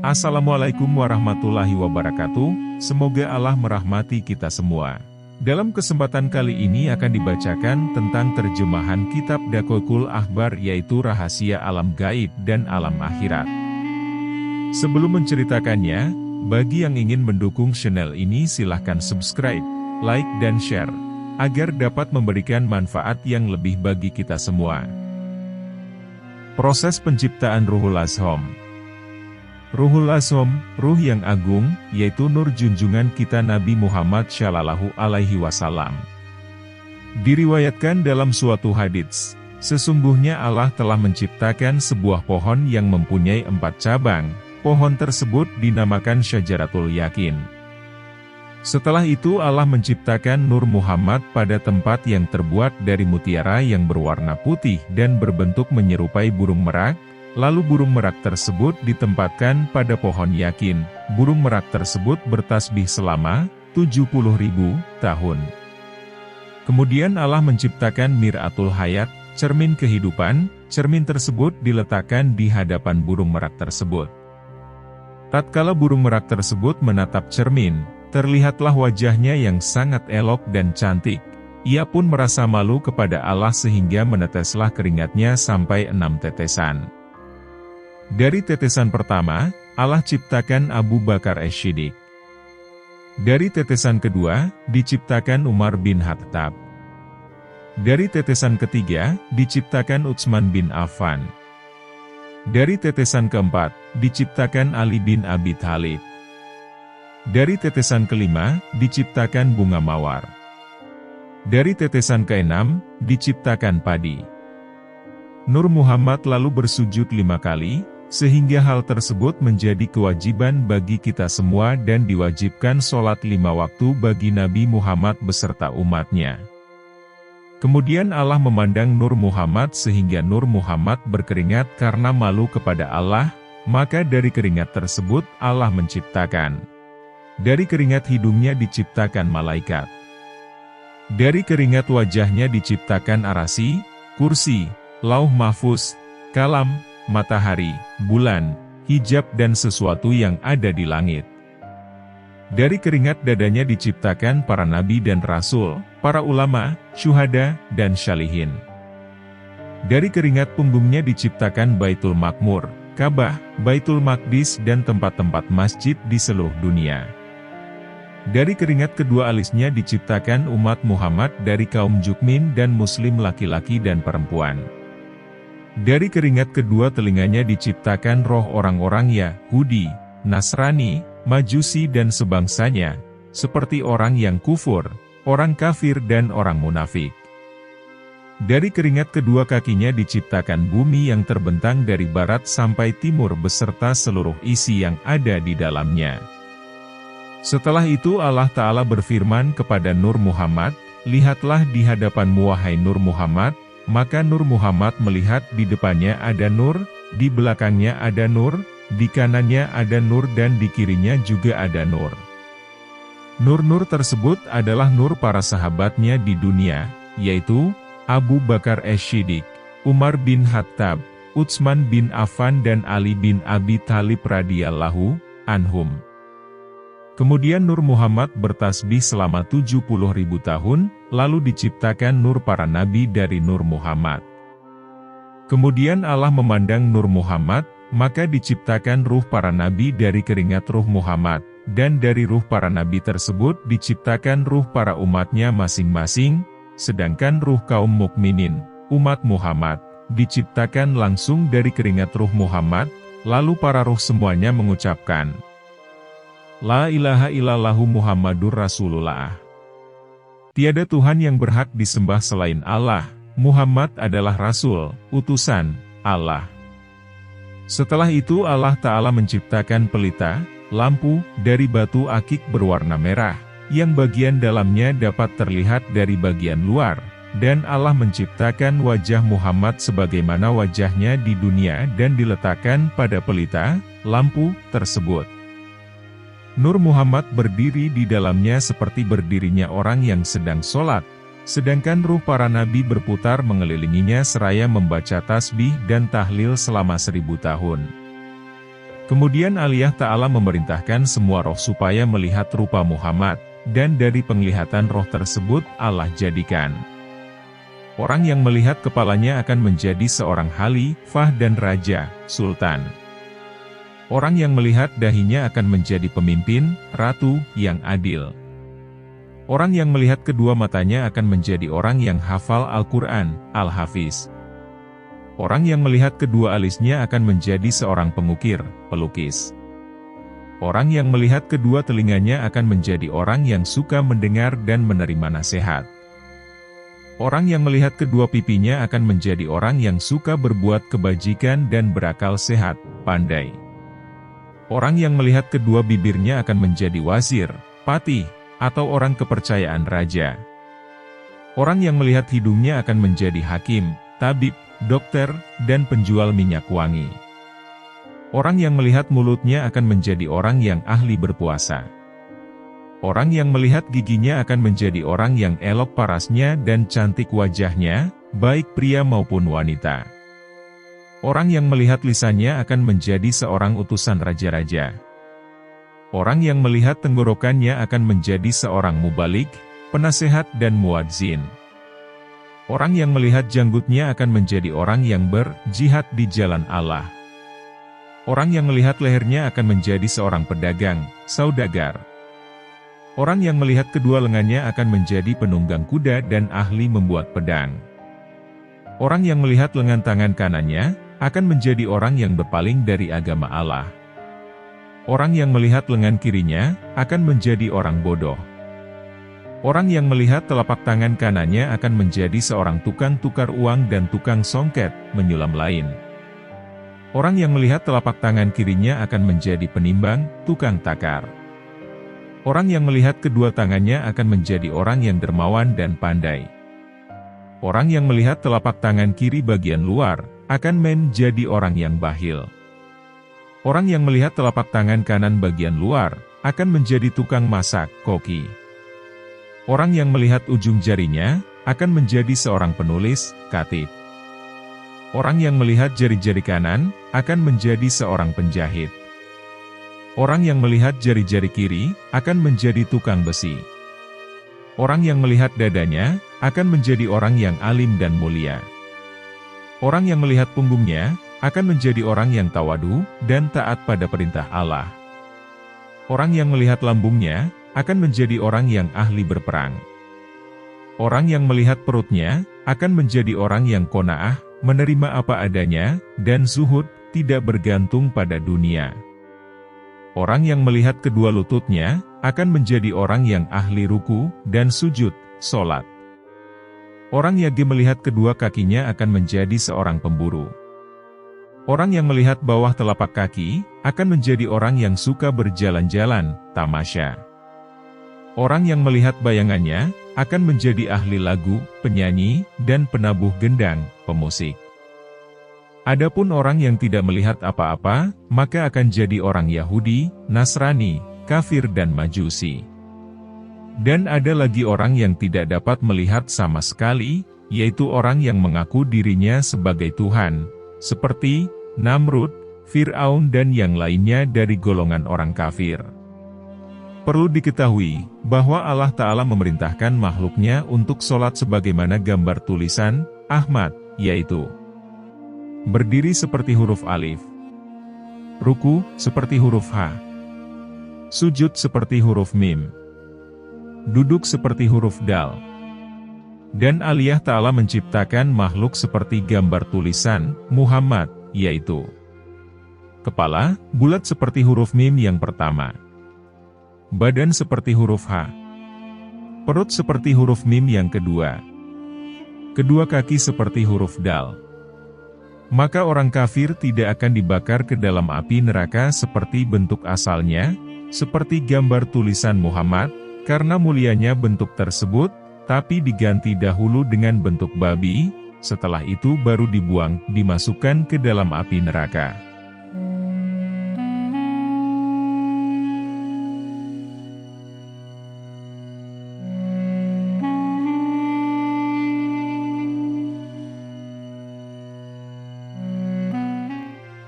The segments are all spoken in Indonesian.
Assalamualaikum warahmatullahi wabarakatuh, semoga Allah merahmati kita semua. Dalam kesempatan kali ini akan dibacakan tentang terjemahan kitab Dakoqul Akhbar, yaitu rahasia alam gaib dan alam akhirat. Sebelum menceritakannya, bagi yang ingin mendukung channel ini silahkan subscribe, like dan share, agar dapat memberikan manfaat yang lebih bagi kita semua. Proses penciptaan Ruhul Azham. Ruhul Azham, ruh yang agung, yaitu nur junjungan kita Nabi Muhammad Shallallahu Alaihi Wasallam. Diriwayatkan dalam suatu hadits, sesungguhnya Allah telah menciptakan sebuah pohon yang mempunyai 4 cabang, pohon tersebut dinamakan Syajaratul Yakin. Setelah itu Allah menciptakan Nur Muhammad pada tempat yang terbuat dari mutiara yang berwarna putih dan berbentuk menyerupai burung merak. Lalu burung merak tersebut ditempatkan pada pohon yakin. Burung merak tersebut bertasbih selama 70.000 tahun. Kemudian Allah menciptakan Mir'atul Hayat, cermin kehidupan. Cermin tersebut diletakkan di hadapan burung merak tersebut. Tatkala burung merak tersebut menatap cermin, terlihatlah wajahnya yang sangat elok dan cantik. Ia pun merasa malu kepada Allah sehingga meneteslah keringatnya sampai 6 tetesan. Dari tetesan pertama, Allah ciptakan Abu Bakar As-Siddiq. Dari tetesan kedua, diciptakan Umar bin Khattab. Dari tetesan ketiga, diciptakan Utsman bin Affan. Dari tetesan keempat, diciptakan Ali bin Abi Thalib. Dari tetesan kelima, diciptakan bunga mawar. Dari tetesan keenam, diciptakan padi. Nur Muhammad lalu bersujud 5 kali, sehingga hal tersebut menjadi kewajiban bagi kita semua dan diwajibkan sholat 5 waktu bagi Nabi Muhammad beserta umatnya. Kemudian Allah memandang Nur Muhammad sehingga Nur Muhammad berkeringat karena malu kepada Allah, maka dari keringat tersebut Allah menciptakan. Dari keringat hidungnya diciptakan malaikat. Dari keringat wajahnya diciptakan arasi, kursi, lauh mahfuz, kalam, matahari, bulan, hijab dan sesuatu yang ada di langit. Dari keringat dadanya diciptakan para nabi dan rasul, para ulama, syuhada, dan syalihin. Dari keringat punggungnya diciptakan Baitul Makmur, Ka'bah, Baitul Maqdis dan tempat-tempat masjid di seluruh dunia. Dari keringat kedua alisnya diciptakan umat Muhammad dari kaum Jukmin dan muslim laki-laki dan perempuan. Dari keringat kedua telinganya diciptakan roh orang-orang Yahudi, Nasrani, Majusi dan sebangsanya, seperti orang yang kufur, orang kafir dan orang munafik. Dari keringat kedua kakinya diciptakan bumi yang terbentang dari barat sampai timur beserta seluruh isi yang ada di dalamnya. Setelah itu Allah Ta'ala berfirman kepada Nur Muhammad, "Lihatlah di hadapanmu wahai Nur Muhammad." Maka Nur Muhammad melihat di depannya ada nur, di belakangnya ada nur, di kanannya ada nur dan di kirinya juga ada nur. Nur-nur tersebut adalah nur para sahabatnya di dunia, yaitu Abu Bakar As-Siddiq, Umar bin Khattab, Utsman bin Affan dan Ali bin Abi Thalib radhiyallahu anhum. Kemudian Nur Muhammad bertasbih selama 70.000 tahun, lalu diciptakan nur para nabi dari Nur Muhammad. Kemudian Allah memandang Nur Muhammad, maka diciptakan ruh para nabi dari keringat ruh Muhammad, dan dari ruh para nabi tersebut diciptakan ruh para umatnya masing-masing, sedangkan ruh kaum mukminin, umat Muhammad, diciptakan langsung dari keringat ruh Muhammad, lalu para ruh semuanya mengucapkan, La ilaha illallahu Muhammadur Rasulullah. Tiada Tuhan yang berhak disembah selain Allah, Muhammad adalah Rasul, utusan Allah. Setelah itu Allah Ta'ala menciptakan pelita, lampu, dari batu akik berwarna merah, yang bagian dalamnya dapat terlihat dari bagian luar, dan Allah menciptakan wajah Muhammad sebagaimana wajahnya di dunia dan diletakkan pada pelita, lampu, tersebut. Nur Muhammad berdiri di dalamnya seperti berdirinya orang yang sedang sholat, sedangkan ruh para nabi berputar mengelilinginya seraya membaca tasbih dan tahlil selama 1000 tahun. Kemudian Allah Ta'ala memerintahkan semua roh supaya melihat rupa Muhammad, dan dari penglihatan roh tersebut Allah jadikan orang yang melihat kepalanya akan menjadi seorang khalifah dan raja, sultan. Orang yang melihat dahinya akan menjadi pemimpin, ratu, yang adil. Orang yang melihat kedua matanya akan menjadi orang yang hafal Al-Quran, Al-Hafiz. Orang yang melihat kedua alisnya akan menjadi seorang pengukir, pelukis. Orang yang melihat kedua telinganya akan menjadi orang yang suka mendengar dan menerima nasihat. Orang yang melihat kedua pipinya akan menjadi orang yang suka berbuat kebajikan dan berakal sehat, pandai. Orang yang melihat kedua bibirnya akan menjadi wazir, patih, atau orang kepercayaan raja. Orang yang melihat hidungnya akan menjadi hakim, tabib, dokter, dan penjual minyak wangi. Orang yang melihat mulutnya akan menjadi orang yang ahli berpuasa. Orang yang melihat giginya akan menjadi orang yang elok parasnya dan cantik wajahnya, baik pria maupun wanita. Orang yang melihat lisannya akan menjadi seorang utusan raja-raja. Orang yang melihat tenggorokannya akan menjadi seorang mubalik, penasehat dan muadzin. Orang yang melihat janggutnya akan menjadi orang yang berjihad di jalan Allah. Orang yang melihat lehernya akan menjadi seorang pedagang, saudagar. Orang yang melihat kedua lengannya akan menjadi penunggang kuda dan ahli membuat pedang. Orang yang melihat lengan tangan kanannya, akan menjadi orang yang berpaling dari agama Allah. Orang yang melihat lengan kirinya, akan menjadi orang bodoh. Orang yang melihat telapak tangan kanannya akan menjadi seorang tukang tukar uang dan tukang songket, menyulam lain. Orang yang melihat telapak tangan kirinya akan menjadi penimbang, tukang takar. Orang yang melihat kedua tangannya akan menjadi orang yang dermawan dan pandai. Orang yang melihat telapak tangan kiri bagian luar, akan menjadi orang yang bakhil. Orang yang melihat telapak tangan kanan bagian luar, akan menjadi tukang masak, koki. Orang yang melihat ujung jarinya, akan menjadi seorang penulis, katib. Orang yang melihat jari-jari kanan, akan menjadi seorang penjahit. Orang yang melihat jari-jari kiri, akan menjadi tukang besi. Orang yang melihat dadanya, akan menjadi orang yang alim dan mulia. Orang yang melihat punggungnya, akan menjadi orang yang tawadu, dan taat pada perintah Allah. Orang yang melihat lambungnya, akan menjadi orang yang ahli berperang. Orang yang melihat perutnya, akan menjadi orang yang qanaah, menerima apa adanya, dan zuhud, tidak bergantung pada dunia. Orang yang melihat kedua lututnya, akan menjadi orang yang ahli ruku, dan sujud, sholat. Orang yang melihat kedua kakinya akan menjadi seorang pemburu. Orang yang melihat bawah telapak kaki, akan menjadi orang yang suka berjalan-jalan, tamasya. Orang yang melihat bayangannya, akan menjadi ahli lagu, penyanyi, dan penabuh gendang, pemusik. Adapun orang yang tidak melihat apa-apa, maka akan jadi orang Yahudi, Nasrani, kafir dan Majusi. Dan ada lagi orang yang tidak dapat melihat sama sekali, yaitu orang yang mengaku dirinya sebagai Tuhan, seperti Namrud, Fir'aun dan yang lainnya dari golongan orang kafir. Perlu diketahui, bahwa Allah Ta'ala memerintahkan makhluknya untuk sholat sebagaimana gambar tulisan, Ahmad, yaitu berdiri seperti huruf alif, ruku seperti huruf H, sujud seperti huruf mim, duduk seperti huruf dal. Dan Allah Ta'ala menciptakan makhluk seperti gambar tulisan, Muhammad, yaitu kepala, bulat seperti huruf mim yang pertama, badan seperti huruf H, perut seperti huruf mim yang kedua, kedua kaki seperti huruf dal. Maka orang kafir tidak akan dibakar ke dalam api neraka seperti bentuk asalnya, seperti gambar tulisan Muhammad, karena mulianya bentuk tersebut, tapi diganti dahulu dengan bentuk babi, setelah itu baru dibuang, dimasukkan ke dalam api neraka.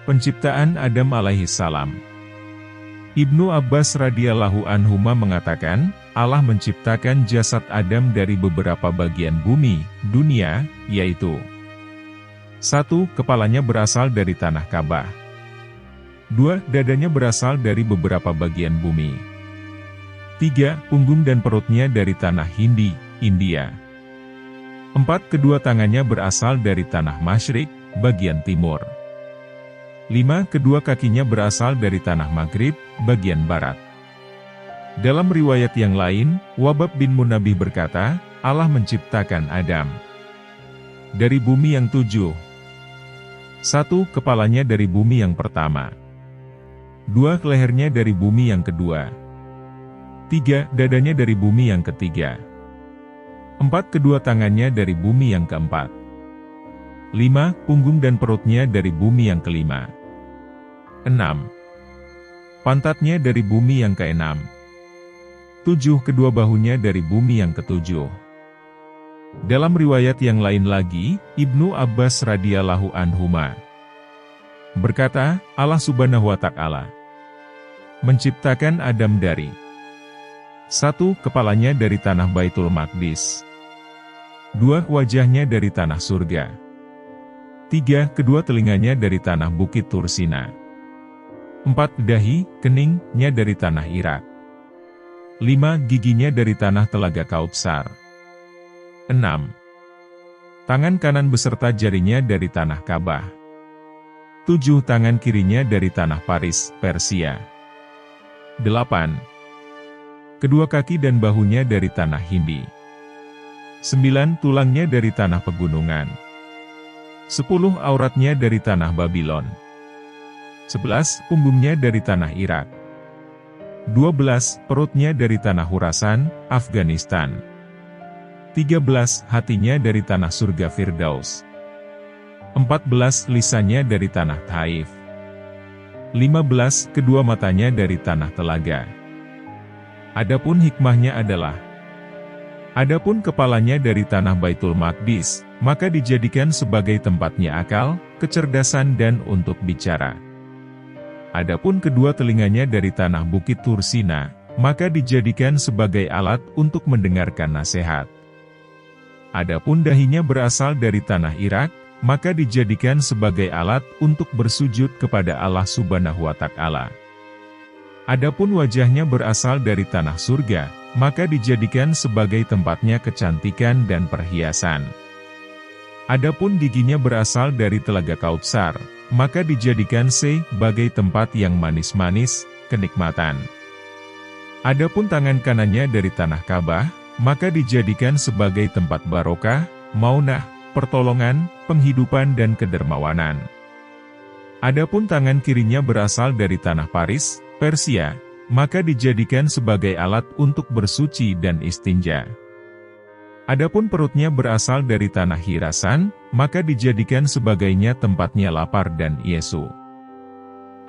Penciptaan Adam alaihi salam. Ibnu Abbas radhiyallahu anhuma mengatakan, Allah menciptakan jasad Adam dari beberapa bagian bumi, dunia, yaitu 1. Kepalanya berasal dari tanah Ka'bah. 2. Dadanya berasal dari beberapa bagian bumi. 3. Punggung dan perutnya dari tanah Hindi, India. 4. Kedua tangannya berasal dari tanah Masyrik, bagian timur. 5. Kedua kakinya berasal dari tanah Maghrib, bagian barat. Dalam riwayat yang lain, Wahab bin Munabbih berkata, Allah menciptakan Adam dari bumi yang 7. 1. Kepalanya dari bumi yang pertama. 2. Lehernya dari bumi yang kedua. 3. Dadanya dari bumi yang ketiga. 4. Kedua tangannya dari bumi yang keempat. 5. Punggung dan perutnya dari bumi yang kelima. 6. Pantatnya dari bumi yang keenam. 7. Kedua bahunya dari bumi yang ketujuh. Dalam riwayat yang lain lagi, Ibnu Abbas radhiyallahu anhuma berkata, Allah subhanahu wa ta'ala menciptakan Adam dari 1. Kepalanya dari tanah Baitul Maqdis. 2. Wajahnya dari tanah surga. 3. Kedua telinganya dari tanah Bukit Tursina. 4. Dahi, keningnya dari tanah Irak. 5. Giginya dari tanah Telaga Kautsar. 6. Tangan kanan beserta jarinya dari tanah Ka'bah. 7. Tangan kirinya dari tanah Paris, Persia. 8. Kedua kaki dan bahunya dari tanah Hindi. 9. Tulangnya dari tanah pegunungan. 10. Auratnya dari tanah Babylon. 11. Punggungnya dari tanah Irak. 12. Perutnya dari tanah Khurasan, Afghanistan. 13. Hatinya dari tanah surga Firdaus. 14. Lisannya dari tanah Taif. 15. Kedua matanya dari tanah Telaga. Adapun hikmahnya adalah, adapun kepalanya dari tanah Baitul Maqdis, maka dijadikan sebagai tempatnya akal, kecerdasan dan untuk bicara. Adapun kedua telinganya dari tanah Bukit Tursina, maka dijadikan sebagai alat untuk mendengarkan nasihat. Adapun dahinya berasal dari tanah Irak, maka dijadikan sebagai alat untuk bersujud kepada Allah subhanahu wa ta'ala. Adapun wajahnya berasal dari tanah surga, maka dijadikan sebagai tempatnya kecantikan dan perhiasan. Adapun giginya berasal dari Telaga Kautsar, maka dijadikan sebagai tempat yang manis-manis, kenikmatan. Adapun tangan kanannya dari tanah Ka'bah, maka dijadikan sebagai tempat barokah, maunah, pertolongan, penghidupan dan kedermawanan. Adapun tangan kirinya berasal dari tanah Paris, Persia, maka dijadikan sebagai alat untuk bersuci dan istinja. Adapun perutnya berasal dari tanah Khurasan, maka dijadikan sebagainya tempatnya lapar dan iesu.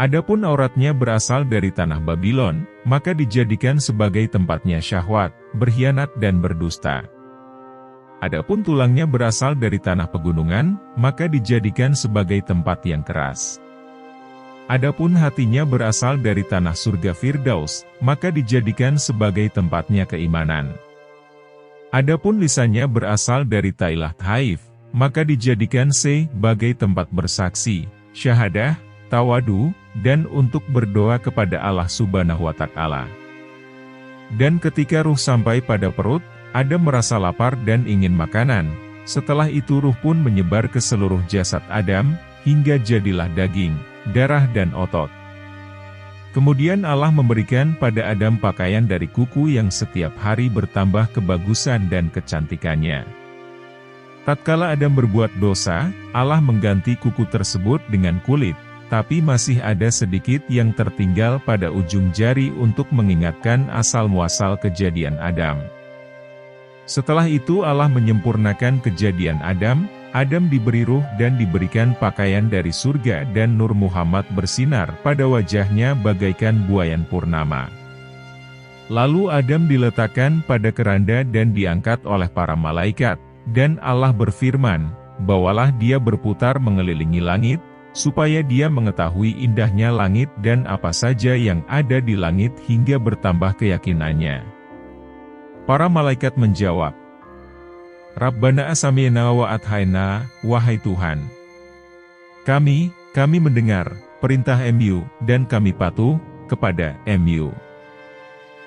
Adapun auratnya berasal dari tanah Babylon, maka dijadikan sebagai tempatnya syahwat, berkhianat dan berdusta. Adapun tulangnya berasal dari tanah pegunungan, maka dijadikan sebagai tempat yang keras. Adapun hatinya berasal dari tanah surga Firdaus, maka dijadikan sebagai tempatnya keimanan. Adapun lisannya berasal dari Tailah Taif, maka dijadikan sebagai tempat bersaksi, syahadah, tawadu, dan untuk berdoa kepada Allah subhanahu wa ta'ala. Dan ketika ruh sampai pada perut, Adam merasa lapar dan ingin makanan. Setelah itu ruh pun menyebar ke seluruh jasad Adam, hingga jadilah daging, darah dan otot. Kemudian Allah memberikan pada Adam pakaian dari kuku yang setiap hari bertambah kebagusan dan kecantikannya. Tatkala Adam berbuat dosa, Allah mengganti kuku tersebut dengan kulit, tapi masih ada sedikit yang tertinggal pada ujung jari untuk mengingatkan asal-muasal kejadian Adam. Setelah itu Allah menyempurnakan kejadian Adam. Adam diberi ruh dan diberikan pakaian dari surga dan Nur Muhammad bersinar pada wajahnya bagaikan buayan purnama. Lalu Adam diletakkan pada keranda dan diangkat oleh para malaikat, dan Allah berfirman, bawalah dia berputar mengelilingi langit, supaya dia mengetahui indahnya langit dan apa saja yang ada di langit hingga bertambah keyakinannya. Para malaikat menjawab, Rabbana asamina wa athaina, wahai Tuhan. Kami mendengar perintah MU, dan kami patuh kepada MU.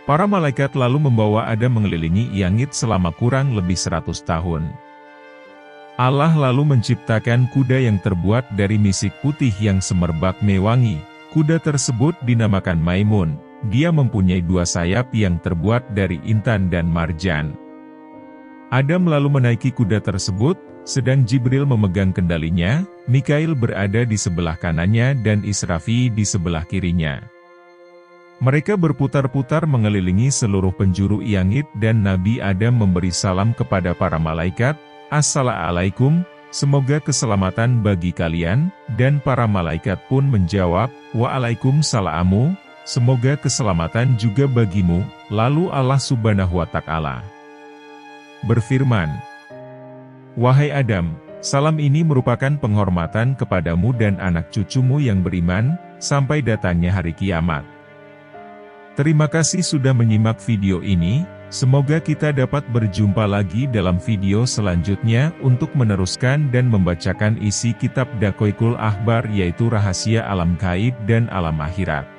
Para malaikat lalu membawa Adam mengelilingi langit selama kurang lebih 100 tahun. Allah lalu menciptakan kuda yang terbuat dari misik putih yang semerbak mewangi. Kuda tersebut dinamakan Maimun. Dia mempunyai 2 sayap yang terbuat dari intan dan marjan. Adam lalu menaiki kuda tersebut, sedang Jibril memegang kendalinya, Mikail berada di sebelah kanannya dan Israfil di sebelah kirinya. Mereka berputar-putar mengelilingi seluruh penjuru langit dan Nabi Adam memberi salam kepada para malaikat, Assalamualaikum, semoga keselamatan bagi kalian, dan para malaikat pun menjawab, Waalaikumsalam, semoga keselamatan juga bagimu. Lalu Allah Subhanahu wa Ta'ala berfirman, Wahai Adam, salam ini merupakan penghormatan kepadamu dan anak cucumu yang beriman, sampai datangnya hari kiamat. Terima kasih sudah menyimak video ini. Semoga kita dapat berjumpa lagi dalam video selanjutnya untuk meneruskan dan membacakan isi kitab Daqaiqul Akhbar, yaitu rahasia alam gaib dan alam akhirat.